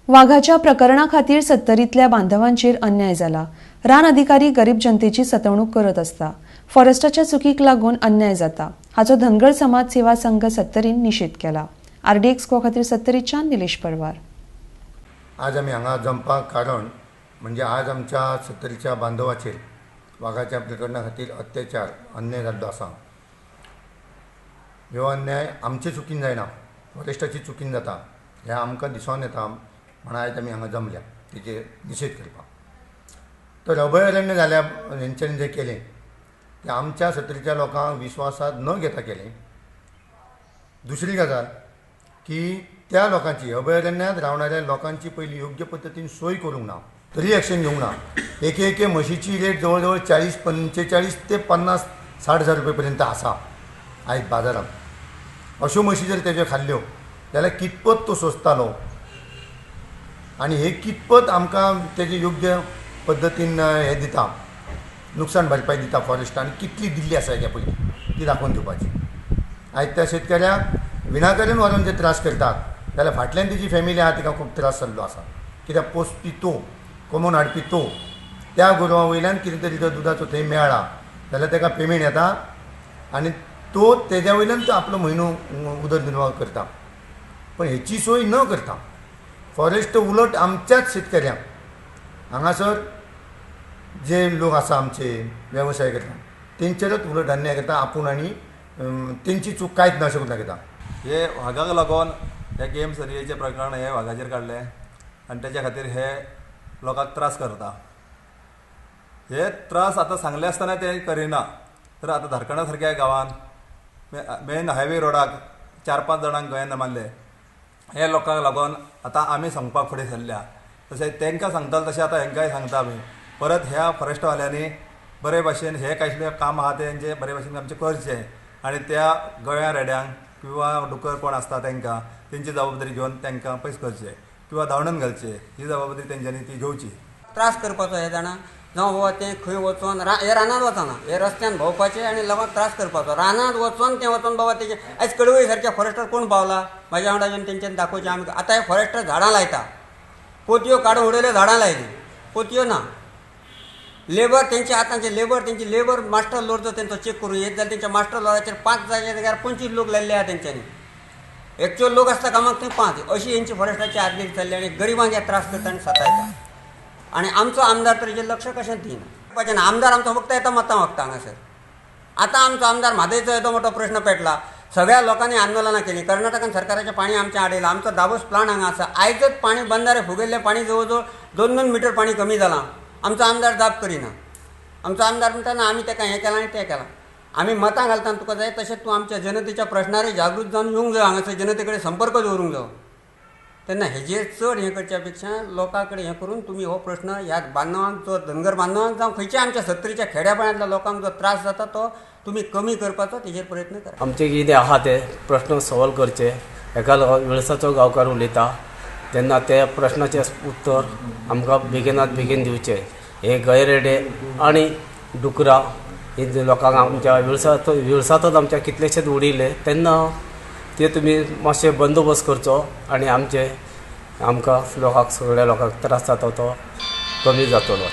वाघाच्या प्रकरणा खातीर सत्तरीतल्या बांधवांचेर अन्याय जाला। रान अधिकारी गरीब जनतेची सतवणूक करत असता। फॉरेस्टाच्या चुकीक लागून अन्याय जाता, हाचो धनगर समाज सेवा संघ सत्तरीन निषेध केला। RDX खातीर सत्तरीच्यान निलेश परवार। आज आम्ही हांगा जमपाक कारण म्हणजे आज आमच्या सत्तरीच्या बांधवाचेर वाघाच्या प्रकरणा खातीर अत्याचार अन्याय जाल्लो आसा। ह्यो अन्याय आमचे चुकीन जायना, फॉरेस्टाची चुकीन जाता हें आमकां दिसून येता म्हण आयज आमी हांगा जमल्या तेजेर निशेध करपाक। तर अभयारण्य जाल्या हेंच्यांनी जें केलें तें आमच्या सत्तरीच्या लोकांक विश्वासात न घेता केलें। दुसरी गजाल की त्या लोकांची अभयारण्यांत रावणाऱ्या लोकांची पयली योग्य पद्दतीन सोय करूंक ना, तरी एक्शन घेवंक ना। एक म्हशीची रेट जवळ जवळ 45 ते 50-60 हजार रुपये पर्यंत आसा आयज बाजारांत। अश्यो म्हशी जर तेज्यो खाल्ल्यो जाल्यार कितपत तो सोंसतालो आनी हे कितपत आमकां तेजे योग्य पद्दतीन हे दिता, नुकसाण भरपाई दिता फॉरेस्टान कितली दिल्ली आसा हेच्या पयलीं ती दाखोवन दिवपाची। आयज त्या शेतकऱ्याक विनाकारण व्हरून जे त्रास करतात जाल्यार फाटल्यान तेजी फॅमिली आहा तिका खूब त्रास जाल्लो आसा। कित्याक पोसपी तो, कमोवन हाडपी तो, त्या गोरवां वयल्यान कितें तरी जर दुदाचो थंय मेळ्ळा जाल्यार ताका पेमेंट येता आनी तो तेज्या वयल्यान तो आपलो म्हयनो उदरनिर्वाह करता। पण हेची सोय न करता फॉरेस्ट उलट आमच्याच शेतकऱ्यांक हांगासर जे लोक आसा आमचे वेवसाय करता तेंचेरच उलट अन्याय करता आपूण आनी तेंची चूक कांयच ना अशें करून दाखयता। हे वाघाक लागून हे गेम सर्वेचें प्रकरण हे वाघाचेर काडलें आनी तेच्या खातीर हे लोकांक त्रास करता। हे त्रास आतां सांगले आसतना ते करिना, तर आतां धारकांडा सारक्या गांवांत मेन हायवे रोडाक 4-5 जाणांक गोंयान मारले। हे लोकांक लागून आतां आमी सांगपाक फुडें सरल्या, तशें तांकां सांगताले तशें आतां हेंकांय सांगता आमी। परत ह्या फॉरेस्टवाल्यांनी बरे भाशेन हे कसलें काम आहा तेंचे बरे भाशेन आमचें करचें आनी त्या गव्या रेड्यांक किंवा डुकर कोण आसता तांकां तेंची जबाबदारी घेवन तांकां पयस करचें किंवा धांवडावन घालचें, ही जबाबदारी तेंच्यांनी ती घेवची। त्रास करपाचो हे जाणा जावं बाबा तें खंय वचोन हे रानांत वचना, हे रस्त्यान भोंवपाचें आनी लोकांक त्रास करपाचो। रानांत वचोन तें वचोन बाबा तेजें आयज कळवय सारक्या फॉरेस्टार कोण पावला म्हाज्या वांगडा येवन तेंच्यांनी दाखोवचें। आमी आतां हे फॉरेस्टार झाडां लायता, पोतयो काडून उडयल्यो झाडां लायली, पोतयो ना। लेबर तेंचे आतांचे तेंची लेबर मास्टर लोड जर तेंचो चेक करून येत जाल्यार तेंच्या मास्टर लोडाचेर 5 जाग्यार 25 लोक लायिल्ले आहा तेंच्यांनी। एक्चुअल लोक आसता कामाक थंय 5 अशी हेंची फॉरेस्टाची आदमेरी चल्ली आनी गरिबांक हे त्रास करता आनी सतायता। आनी आमचो आमदार तर हेजेर लक्ष कशें दिना। आमदार आमचो फक्त येता मतां मागता हांगासर। आतां आमचो आमदार म्हादयचो येदो मोठो प्रश्न पेटला, सगळ्या लोकांनी आंदोलनां केलीं, कर्नाटकान सरकाराचें पाणी आमच्या आडयलां, आमचो दाबोस प्लांट हांगा आसा, आयजच पाणी बंदारे फुगयल्लें पाणी जवळ जवळ 2-2 मिटर पाणी कमी जालां, आमचो आमदार जाप करिना। आमचो आमदार म्हणटा आमी ताका हें केलां आनी तें केलां। आमी मतां घालता तुका जाय तशें तूं आमच्या जनतेच्या प्रश्नार जागृत जावन येवंक जाय, हांगासर जनते कडेन संपर्क दवरूंक जाय। तेन्ना हेजेर चड हें करच्या पेक्षा लोकां कडेन हें करून तुमी हो प्रश्न ह्या बांदवांक जो धनगर बांदवांक जावं खंयच्या आमच्या सत्तरीच्या खेड्यापाड्यांतल्या लोकांक जो त्रास जाता तो तुमी कमी करपाचो तेजेर प्रयत्न करा। आमचे कितें आहा ते प्रश्न सॉल्व करचे। हेका वेळसाचो गांवकार उलयता तेन्ना त्या प्रश्नाचें उत्तर आमकां बेगिनात बेगीन दिवचें। हे गैरेडे आनी डुकरां ही लोकांक आमच्या विळसातच आमच्या कितलेशेच उडिल्ले, तेन्ना ते तुमी मातशे बंदोबस्त करचो आनी आमकां लोकांक सगळ्या लोकांक त्रास जाता तो कमी जातलो।